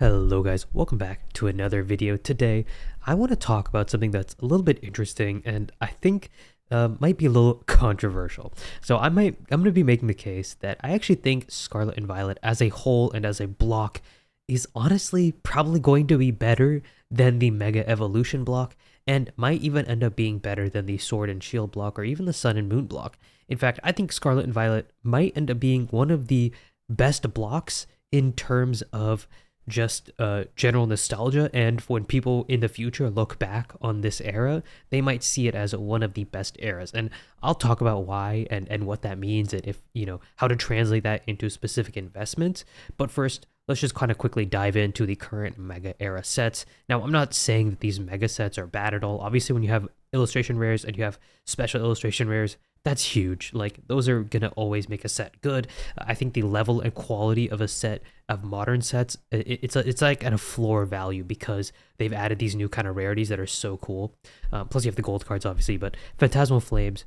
Hello guys, welcome back to another video. Today, I want to talk about something that's a little bit interesting and I think might be a little controversial. So I'm going to be making the case that I actually think Scarlet and Violet as a whole and as a block is honestly probably going to be better than the Mega Evolution block and might even end up being better than the Sword and Shield block or even the Sun and Moon block. In fact, I think Scarlet and Violet might end up being one of the best blocks in terms of just general nostalgia, and when people in the future look back on this era, they might see it as one of the best eras. And I'll talk about why and what that means, and if how to translate that into specific investments. But first, let's just kind of quickly dive into the current mega era sets. Now, I'm not saying that these mega sets are bad at all. Obviously, when you have illustration rares and you have special illustration rares, that's huge. Like, those are gonna always make a set good. I think the level and quality of a set of modern sets, it's like at a floor value because they've added these new kind of rarities that are so cool. Plus, you have the gold cards, obviously, but Phantasmal Flames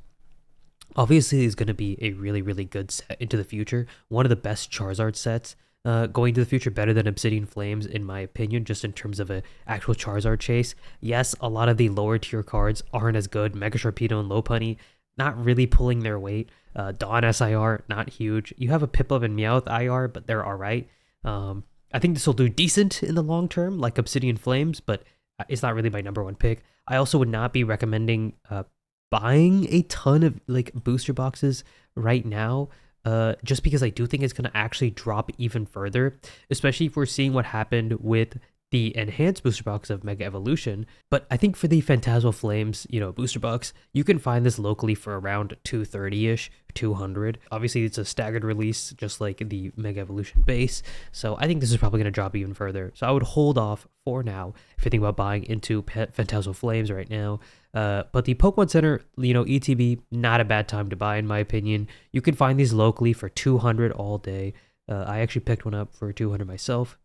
obviously is going to be a really, really good set into the future. One of the best Charizard sets going to the future, better than Obsidian Flames, in my opinion, just in terms of a actual Charizard chase. Yes, a lot of the lower tier cards aren't as good. Mega Sharpedo and Lopunny, not really pulling their weight. Dawn SIR, not huge. You have a Piplup and Meowth IR, but they're all right. I think this will do decent in the long term, like Obsidian Flames, but it's not really my number one pick. I also would not be recommending buying a ton of like booster boxes right now, just because I do think it's going to actually drop even further, especially if we're seeing what happened with the enhanced booster box of Mega Evolution. But I think for the Phantasmal Flames, booster box, you can find this locally for around 230-ish, 200. Obviously, it's a staggered release, just like the Mega Evolution base. So I think this is probably going to drop even further. So I would hold off for now if you think about buying into Phantasmal Flames right now. But the Pokemon Center, ETB, not a bad time to buy in my opinion. You can find these locally for 200 all day. I actually picked one up for 200 myself.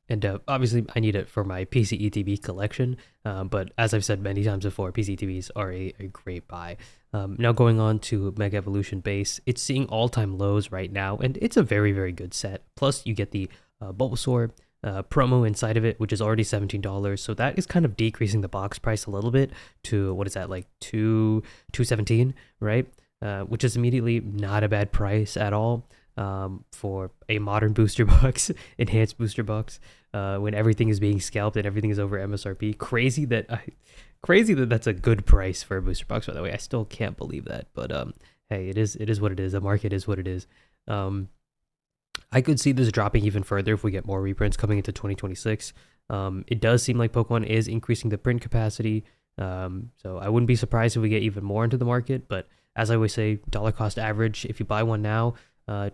And obviously, I need it for my PC ETB collection. But as I've said many times before, PC ETBs are a great buy. Now going on to Mega Evolution base, it's seeing all-time lows right now, and it's a very, very good set. Plus, you get the Bulbasaur promo inside of it, which is already $17. So that is kind of decreasing the box price a little bit to, what is that, like $217, right? Which is immediately not a bad price at all. For a modern booster box, enhanced booster box, when everything is being scalped and everything is over MSRP. Crazy that that's a good price for a booster box. By the way, I still can't believe that. But hey, it is what it is. The market is what it is. I could see this dropping even further if we get more reprints coming into 2026. It does seem like Pokemon is increasing the print capacity. So I wouldn't be surprised if we get even more into the market. But as I always say, dollar cost average. If you buy one now,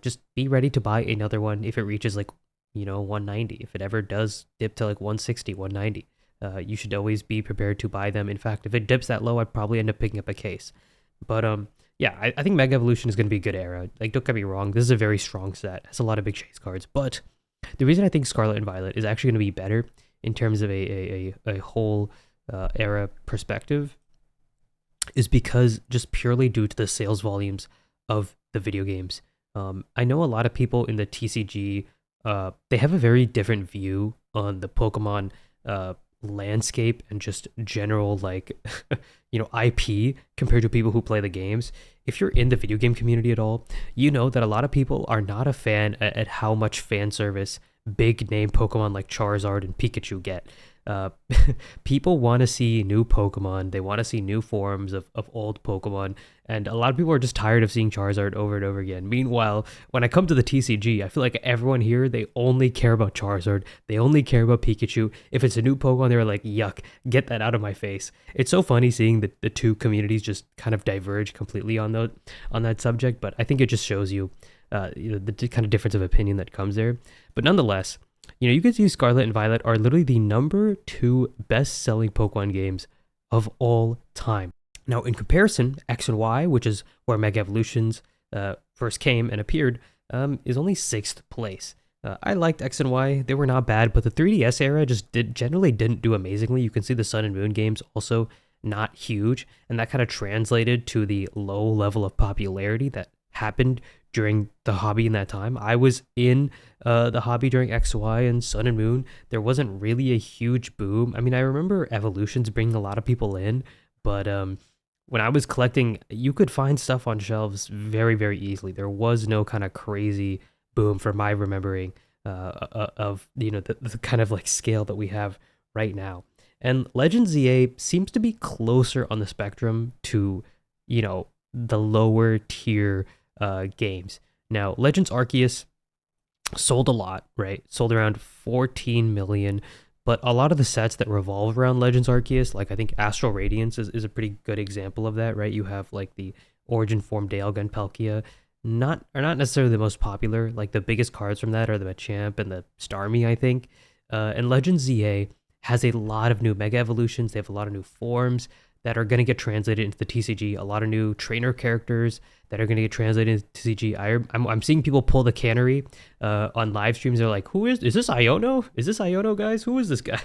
just be ready to buy another one if it reaches like 190. If it ever does dip to like 160, 190, you should always be prepared to buy them. In fact, if it dips that low, I'd probably end up picking up a case. But yeah, I think Mega Evolution is going to be a good era. Like, don't get me wrong, this is a very strong set. It has a lot of big chase cards. But the reason I think Scarlet and Violet is actually going to be better in terms of a whole era perspective is because just purely due to the sales volumes of the video games. I know a lot of people in the TCG, they have a very different view on the Pokemon landscape and just general like IP compared to people who play the games. If you're in the video game community at all, you know that a lot of people are not a fan at how much fan service big name Pokemon like Charizard and Pikachu get. People want to see new Pokemon. They want to see new forms of old Pokemon. And a lot of people are just tired of seeing Charizard over and over again. Meanwhile, when I come to the TCG, I feel like everyone here, they only care about Charizard. They only care about Pikachu. If it's a new Pokemon, they're like, yuck, get that out of my face. It's so funny seeing the two communities just kind of diverge completely on that subject. But I think it just shows you, the kind of difference of opinion that comes there. But nonetheless, you can see Scarlet and Violet are literally the number 2 best-selling Pokemon games of all time. Now, in comparison, X and Y, which is where Mega Evolutions first came and appeared, is only 6th place. I liked X and Y. They were not bad, but the 3DS era just generally didn't do amazingly. You can see the Sun and Moon games also not huge, and that kind of translated to the low level of popularity that happened during the hobby in that time. I was in the hobby during XY and Sun and Moon. There wasn't really a huge boom. I mean, I remember Evolutions bringing a lot of people in, but when I was collecting, you could find stuff on shelves very, very easily. There was no kind of crazy boom from my remembering of the kind of like scale that we have right now. And Legends ZA seems to be closer on the spectrum to, the lower tier games. Now, Legends Arceus sold a lot, right? Sold around 14 million. But a lot of the sets that revolve around Legends Arceus, like I think Astral Radiance is a pretty good example of that, right? You have like the Origin Form Dalegun Palkia, are not necessarily the most popular. Like the biggest cards from that are the Machamp and the Starmie, I think. And Legends ZA has a lot of new Mega Evolutions. They have a lot of new forms that are going to get translated into the TCG. A lot of new trainer characters that are going to get translated into TCG. I'm seeing people pull the cannery on live streams. They're like, is this Iono? Is this Iono, guys? Who is this guy?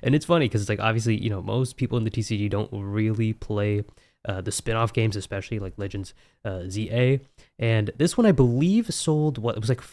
And it's funny because it's like, obviously, most people in the TCG don't really play the spin-off games, especially like Legends ZA. And this one, I believe, sold it was like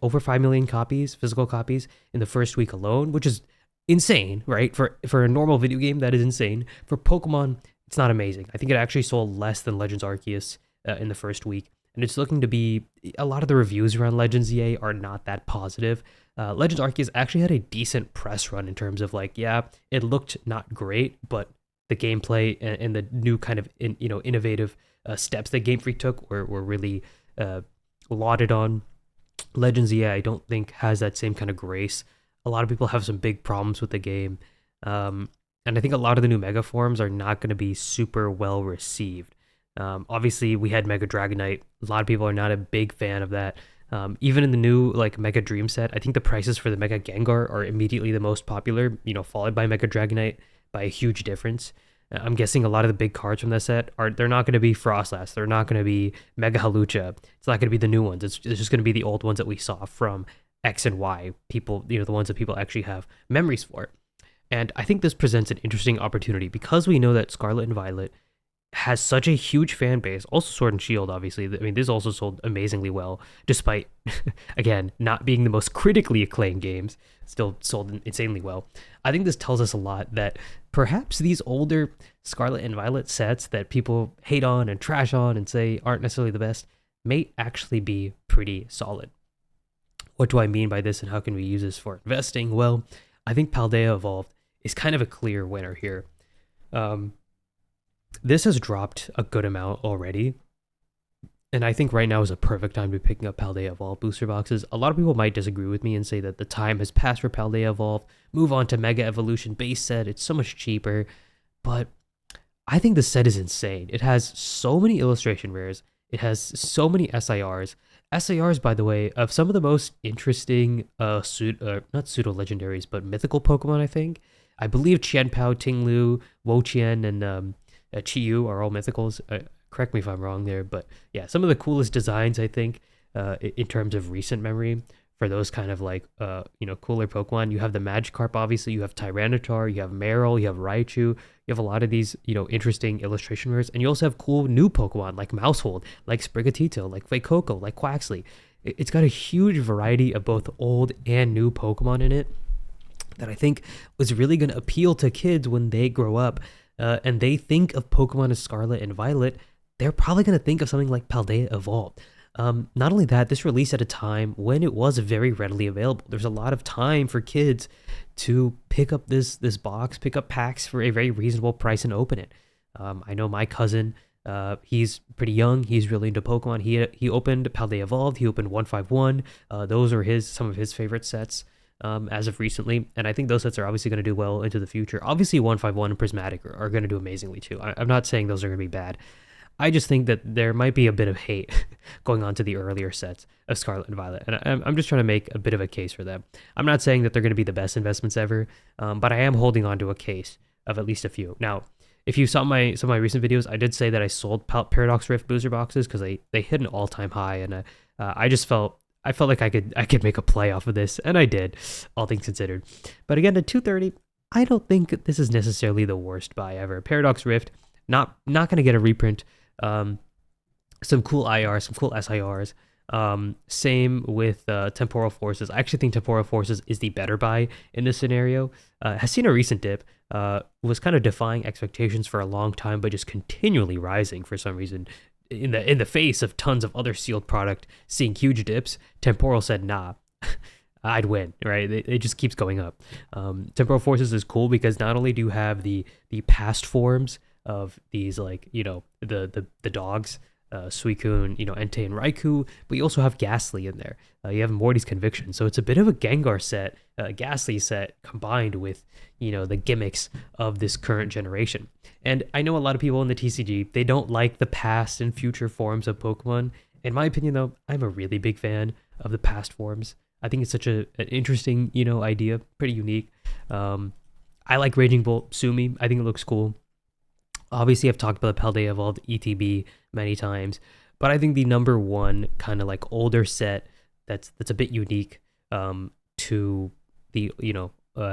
over 5 million copies, physical copies in the first week alone, which is insane, right? For a normal video game, that is insane. For Pokemon, it's not amazing. I think it actually sold less than Legends Arceus in the first week, and it's looking to be, a lot of the reviews around Legends ZA are not that positive. Legends Arceus actually had a decent press run in terms of like, yeah, it looked not great, but the gameplay and the new kind of innovative steps that Game Freak took were really lauded on. Legends ZA, I don't think, has that same kind of grace. A lot of people have some big problems with the game. And I think a lot of the new Mega forms are not going to be super well received. Obviously, we had Mega Dragonite. A lot of people are not a big fan of that. Even in the new like Mega Dream set, I think the prices for the Mega Gengar are immediately the most popular, followed by Mega Dragonite by a huge difference. I'm guessing a lot of the big cards from that set they're not going to be Frostlass. They're not going to be Mega Halucha. It's not going to be the new ones. It's just going to be the old ones that we saw from X and Y, people, the ones that people actually have memories for. And I think this presents an interesting opportunity because we know that Scarlet and Violet has such a huge fan base. Also Sword and Shield, obviously. I mean, this also sold amazingly well, despite, again, not being the most critically acclaimed games. Still sold insanely well. I think this tells us a lot that perhaps these older Scarlet and Violet sets that people hate on and trash on and say aren't necessarily the best may actually be pretty solid. What do I mean by this and how can we use this for investing? Well, I think Paldea Evolved is kind of a clear winner here. This has dropped a good amount already, and I think right now is a perfect time to be picking up Paldea Evolved booster boxes. A lot of people might disagree with me and say that the time has passed for Paldea Evolved. Move on to Mega Evolution base set. It's so much cheaper, but I think the set is insane. It has so many illustration rares. It has so many SIRs. SIRs, by the way, of some of the most interesting, not pseudo-legendaries, but mythical Pokemon, I think. I believe Qianpao, Tinglu, Wo-Qian, and Chi-Yu are all mythicals. Correct me if I'm wrong there, but yeah, some of the coolest designs, I think, in terms of recent memory for those kind of like, cooler Pokemon. You have the Magikarp, obviously. You have Tyranitar, you have Marill, you have Raichu. You have a lot of these, interesting illustration rares. And you also have cool new Pokemon like Mousehold, like Sprigatito, like Fuecoco, like Quaxley. It's got a huge variety of both old and new Pokemon in it that I think was really going to appeal to kids when they grow up and they think of Pokemon as Scarlet and Violet. They're probably going to think of something like Paldea Evolved. Not only that, this released at a time when it was very readily available. There's a lot of time for kids to pick up this box, pick up packs for a very reasonable price and open it. I know my cousin, he's pretty young. He's really into Pokemon. He opened Paldea Evolved. He opened 151. Those are some of his favorite sets as of recently. And I think those sets are obviously going to do well into the future. Obviously, 151 and Prismatic are going to do amazingly too. I'm not saying those are going to be bad. I just think that there might be a bit of hate going on to the earlier sets of Scarlet and Violet, and I'm just trying to make a bit of a case for them. I'm not saying that they're going to be the best investments ever, but I am holding on to a case of at least a few. Now, if you saw some of my recent videos, I did say that I sold Paradox Rift booster boxes because they hit an all-time high, and I felt like I could make a play off of this, and I did, all things considered. But again, at 230, I don't think this is necessarily the worst buy ever. Paradox Rift, not going to get a reprint. some cool IRs, some cool SIRs. Same with Temporal Forces. I actually think Temporal Forces is the better buy in this scenario. Has seen a recent dip. Was kind of defying expectations for a long time, but just continually rising for some reason. In the face of tons of other sealed product seeing huge dips, Temporal said, "Nah, I'd win." Right? It just keeps going up. Temporal Forces is cool because not only do you have the past forms of these, like, the dogs, Suicune, Entei and Raikou, but you also have Ghastly in there. You have Morty's Conviction, so it's a bit of a Gengar set, Ghastly set combined with the gimmicks of this current generation. And I know a lot of people in the TCG, they don't like the past and future forms of Pokemon. In my opinion, though, I'm a really big fan of the past forms. I think it's such an interesting idea, pretty unique. I like Raging Bolt Sumi. I think it looks cool. Obviously, I've talked about the Paldea Evolved ETB many times, but I think the number one kind of like older set that's a bit unique to the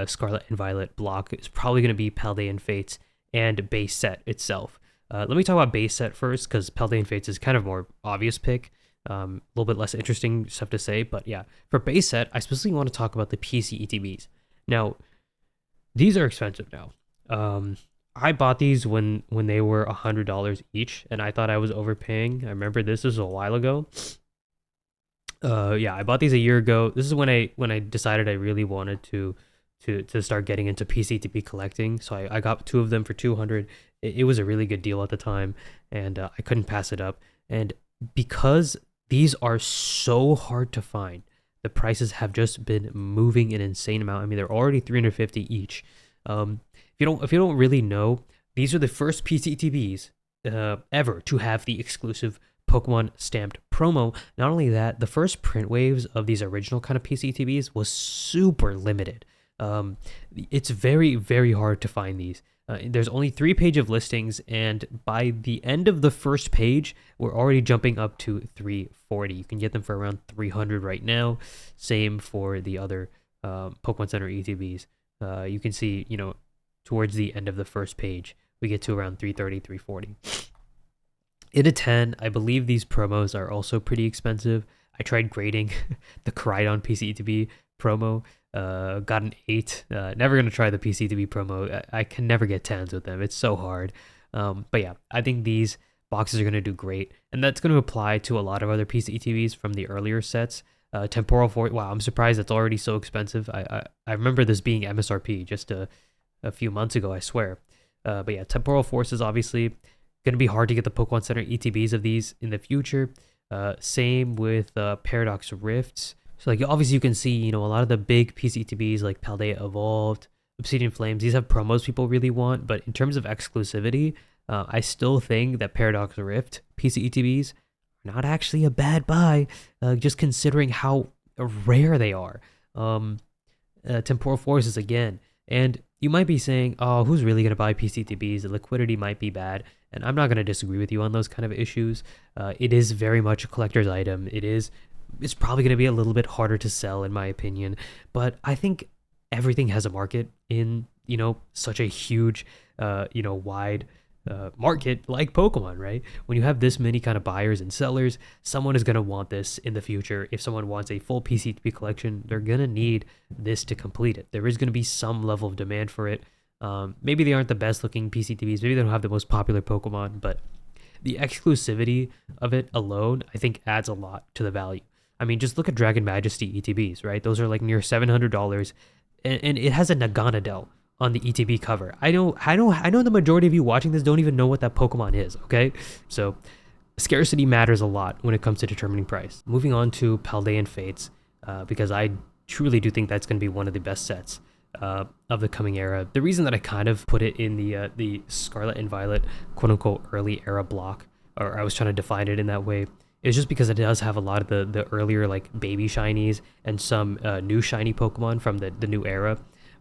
Scarlet and Violet block is probably going to be Paldean Fates and base set itself. Let me talk about base set first, because Paldean Fates is kind of more obvious pick. A little bit less interesting stuff to say, but yeah, for base set, I specifically want to talk about the PC ETBs. Now, these are expensive now. I bought these when they were $100 each, and I thought I was overpaying. I remember this was a while ago. Yeah, I bought these a year ago. This is when I decided I really wanted to start getting into PCTP collecting. So I got two of them for 200. It was a really good deal at the time, and I couldn't pass it up. And because these are so hard to find, the prices have just been moving an insane amount. I mean, they're already 350 each. If you don't really know, these are the first PCTBs ever to have the exclusive Pokemon stamped promo. Not only that, the first print waves of these original kind of PCTBs was super limited. It's very, very hard to find these. There's only 3 pages of listings, and by the end of the first page, we're already jumping up to 340. You can get them for around 300 right now. Same for the other Pokemon Center ETBs. You can see, towards the end of the first page, we get to around 330, 340. In a 10, I believe these promos are also pretty expensive. I tried grading the Koraidon PCTB promo, got an 8. Never going to try the PCTB promo. I can never get 10s with them. It's so hard. But yeah, I think these boxes are going to do great. And that's going to apply to a lot of other PCTBs from the earlier sets. Temporal Force, wow, I'm surprised it's already so expensive. I remember this being MSRP just a few months ago, I swear. But yeah, Temporal Force is obviously going to be hard to get the Pokemon Center ETBs of these in the future. Same with Paradox Rifts. So like obviously you can see, a lot of the big PC ETBs like Paldea Evolved, Obsidian Flames, these have promos people really want. But in terms of exclusivity, I still think that Paradox Rift PC ETBs are not actually a bad buy, just considering how rare they are. Temporal Forces again. And you might be saying, oh, who's really going to buy PCTBs? The liquidity might be bad. And I'm not going to disagree with you on those kind of issues. It is very much a collector's item. It's probably going to be a little bit harder to sell, in my opinion. But I think everything has a market in, such a huge, wide market like Pokemon, right? When you have this many kind of buyers and sellers, someone is going to want this in the future. If someone wants a full PCTB collection, they're going to need this to complete it. There is going to be some level of demand for it. Maybe they aren't the best looking PCTBs. Maybe they don't have the most popular Pokemon, but the exclusivity of it alone, I think, adds a lot to the value. I mean, just look at Dragon Majesty ETBs, right? Those are like near $700, and it has a Naganadel on the ETB cover. I know the majority of you watching this don't even know what that Pokemon is, okay? So scarcity matters a lot when it comes to determining price. Moving on to Paldean Fates, because I truly do think that's going to be one of the best sets of the coming era. The reason that I kind of put it in the Scarlet and Violet quote-unquote early era block, or I was trying to define it in that way, is just because it does have a lot of the earlier like baby shinies and some new shiny Pokemon from the new era.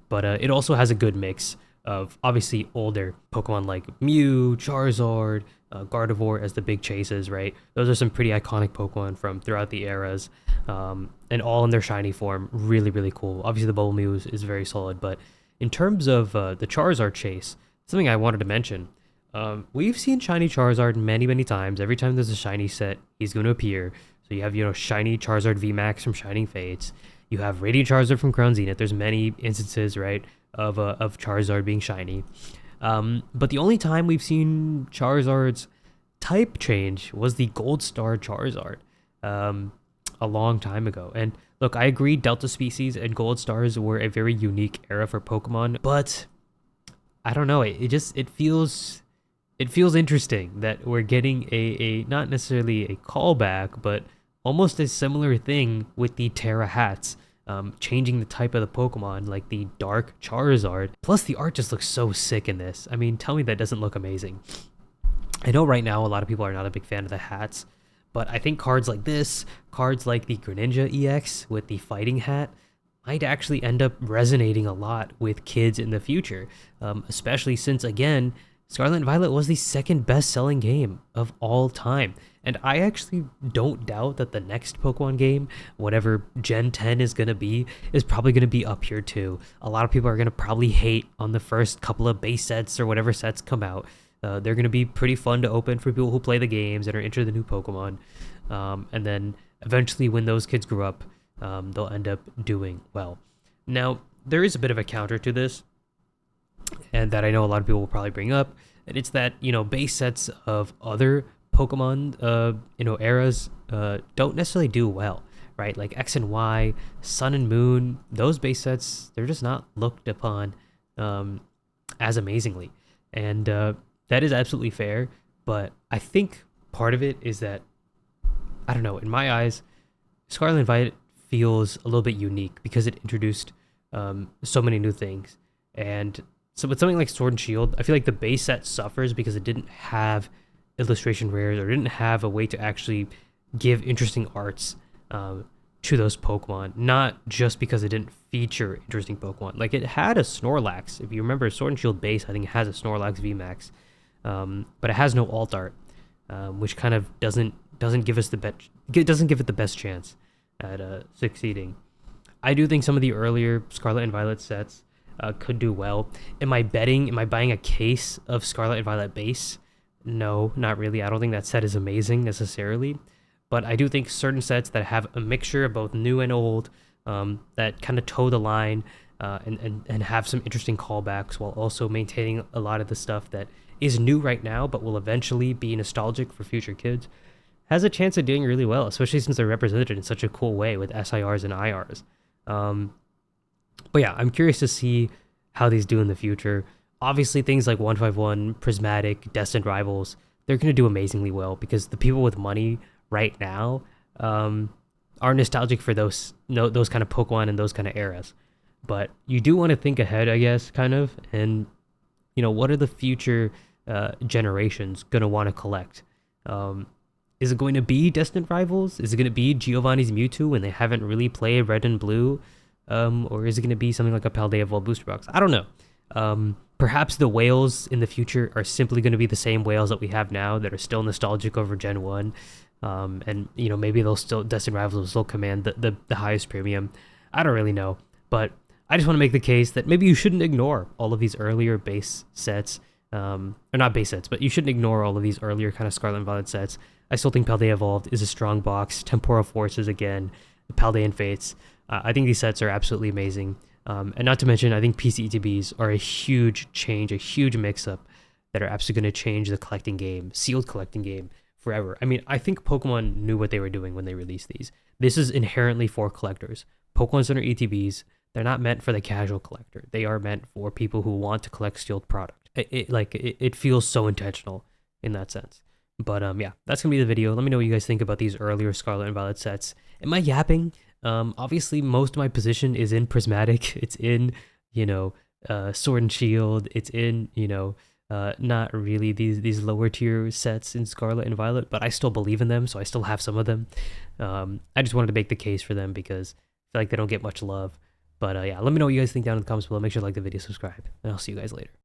But it also has a good mix of obviously older Pokemon like Mew, Charizard, Gardevoir as the big chases, right? Those are some pretty iconic Pokemon from throughout the eras, and all in their shiny form. Really, really cool. Obviously, the Bubble Mew is very solid, but in terms of the Charizard chase, something I wanted to mention, We've seen shiny Charizard many, many times. Every time there's a shiny set, he's going to appear. So you have, shiny Charizard VMAX from Shining Fates. You have Radiant Charizard from Crown Zenith. There's many instances, right, of Charizard being shiny. But the only time we've seen Charizard's type change was the Gold Star Charizard a long time ago. And look, I agree, Delta Species and Gold Stars were a very unique era for Pokemon, but I don't know. It feels interesting that we're getting a not necessarily a callback, but almost a similar thing with the Terra hats, changing the type of the Pokemon, like the Dark Charizard. Plus, the art just looks so sick in this. I mean, tell me that doesn't look amazing. I know right now a lot of people are not a big fan of the hats, but I think cards like this, cards like the Greninja EX with the fighting hat, might actually end up resonating a lot with kids in the future, especially since, again, Scarlet and Violet was the second best-selling game of all time. And I actually don't doubt that the next Pokemon game, whatever Gen 10 is going to be, is probably going to be up here too. A lot of people are going to probably hate on the first couple of base sets or whatever sets come out. They're going to be pretty fun to open for people who play the games and are into the new Pokemon. And then eventually when those kids grow up, they'll end up doing well. Now, there is a bit of a counter to this, and that I know a lot of people will probably bring up, and it's that, base sets of other Pokemon, eras, don't necessarily do well, right? Like X and Y, Sun and Moon, those base sets, they're just not looked upon as amazingly. And that is absolutely fair, but I think part of it is that, I don't know, in my eyes, Scarlet and Violet feels a little bit unique because it introduced so many new things. And so with something like Sword and Shield, I feel like the base set suffers because it didn't have illustration rares or didn't have a way to actually give interesting arts to those Pokemon, not just because it didn't feature interesting Pokemon. Like, it had a Snorlax. If you remember, Sword and Shield base, I think it has a Snorlax VMAX, but it has no alt art, which kind of doesn't give us doesn't give it the best chance at succeeding. I do think some of the earlier Scarlet and Violet sets could do well. Am I buying a case of Scarlet and Violet base? No, not really. I don't think that set is amazing necessarily, but I do think certain sets that have a mixture of both new and old, that kind of toe the line, and have some interesting callbacks while also maintaining a lot of the stuff that is new right now but will eventually be nostalgic for future kids, has a chance of doing really well, especially since they're represented in such a cool way with SIRs and IRs. But yeah, I'm curious to see how these do in the future. Obviously, things like 151, Prismatic, Destined Rivals, they're going to do amazingly well because the people with money right now are nostalgic for those kind of Pokemon and those kind of eras. But you do want to think ahead, I guess, kind of, and what are the future generations going to want to collect? Is it going to be Destined Rivals? Is it going to be Giovanni's Mewtwo when they haven't really played Red and Blue? Or is it going to be something like a Paldea Evolved booster box? I don't know. Perhaps the whales in the future are simply going to be the same whales that we have now that are still nostalgic over Gen 1. And, maybe Destined Rivals will still command the highest premium. I don't really know. But I just want to make the case that maybe you shouldn't ignore all of these earlier base sets. Or not base sets, but you shouldn't ignore all of these earlier kind of Scarlet and Violet sets. I still think Paldea Evolved is a strong box. Temporal Forces again, Paldean Fates. I think these sets are absolutely amazing. And not to mention, I think PCETBs are a huge change, a huge mix-up that are absolutely going to change the collecting game, sealed collecting game, forever. I mean, I think Pokemon knew what they were doing when they released these. This is inherently for collectors. Pokemon Center ETBs, they're not meant for the casual collector. They are meant for people who want to collect sealed product. It feels so intentional in that sense. But yeah, that's going to be the video. Let me know what you guys think about these earlier Scarlet and Violet sets. Am I yapping? Obviously, most of my position is in Prismatic. It's in, Sword and Shield. It's in, not really these lower tier sets in Scarlet and Violet, but I still believe in them, so I still have some of them. I just wanted to make the case for them because I feel like they don't get much love. But yeah, let me know what you guys think down in the comments below. Make sure to like the video, subscribe, and I'll see you guys later.